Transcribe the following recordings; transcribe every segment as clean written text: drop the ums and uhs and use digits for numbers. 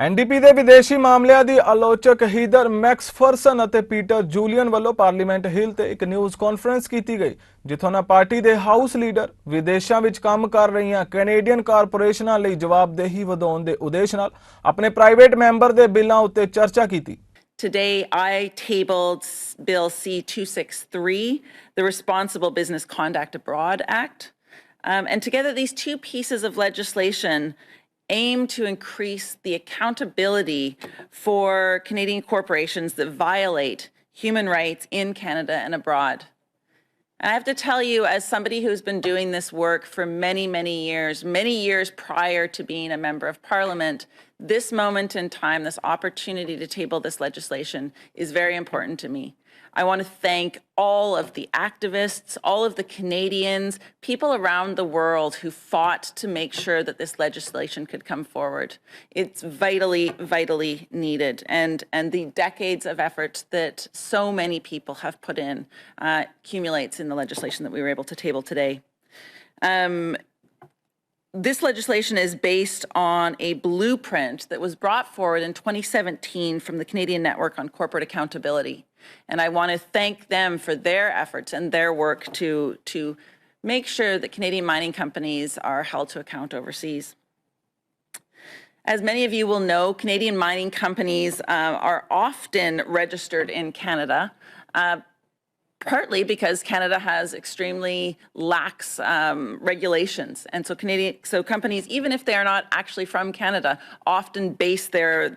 NDP ਦੇ ਵਿਦੇਸ਼ੀ ਮਾਮਲਿਆਂ ਦੀ ਆਲੋਚਕ ਹੀਦਰ ਮੈਕਸਫਰਸਨ ਅਤੇ ਪੀਟਰ ਜੂਲੀਅਨ ਵੱਲੋਂ ਪਾਰਲੀਮੈਂਟ ਹਿਲ ਤੇ ਇੱਕ ਨਿਊਜ਼ ਕਾਨਫਰੰਸ ਕੀਤੀ ਗਈ ਜਿੱਥੋਂ ਨਾ ਪਾਰਟੀ ਦੇ ਹਾਊਸ ਲੀਡਰ ਵਿਦੇਸ਼ਾਂ ਵਿੱਚ ਕੰਮ ਕਰ ਰਹੀਆਂ ਕੈਨੇਡੀਅਨ ਕਾਰਪੋਰੇਸ਼ਨਾਂ ਲਈ ਜਵਾਬਦੇਹੀ ਵਧਾਉਣ ਦੇ ਉਦੇਸ਼ ਨਾਲ ਆਪਣੇ ਪ੍ਰਾਈਵੇਟ ਮੈਂਬਰ ਦੇ ਬਿੱਲਾਂ ਉੱਤੇ ਚਰਚਾ ਕੀਤੀ। Today, I tabled Bill C-263, the Responsible Business Conduct Abroad Act. And together, these two pieces of legislation aim to increase the accountability for Canadian corporations that violate human rights in Canada and abroad. And I have to tell you, as somebody who's been doing this work for many years prior to being a member of Parliament, this moment in time, this opportunity to table this legislation is very important to me. I want to thank all of the activists, all of the Canadians, people around the world who fought to make sure that this legislation could come forward. It's vitally needed. And the decades of effort that so many people have put in accumulates in the legislation that we were able to table today. This legislation is based on a blueprint that was brought forward in 2017 from the Canadian Network on Corporate Accountability. And I want to thank them for their efforts and their work to make sure that Canadian mining companies are held to account overseas. As many of you will know, Canadian mining companies are often registered in Canada, partly because Canada has extremely lax regulations. And so companies, even if they are not actually from Canada, often base their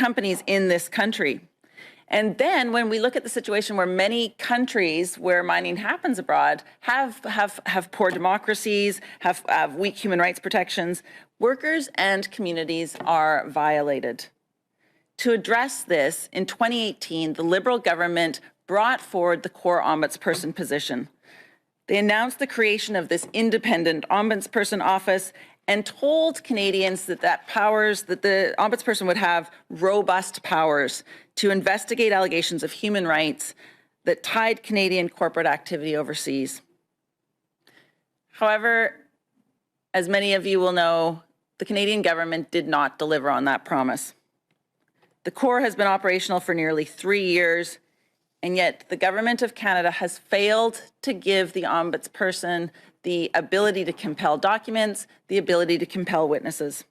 companies in this country. And then when we look at the situation where many countries where mining happens abroad have poor democracies, have weak human rights protections, workers and communities are violated. To address this, in 2018, the Liberal government brought forward the core ombudsperson position. They announced the creation of this independent ombudsperson office and told Canadians that the ombudsperson would have robust powers to investigate allegations of human rights that tied Canadian corporate activity overseas. However, as many of you will know, the Canadian government did not deliver on that promise. The Corps has been operational for nearly 3 years, and yet the Government of Canada has failed to give the ombudsperson the ability to compel documents, the ability to compel witnesses.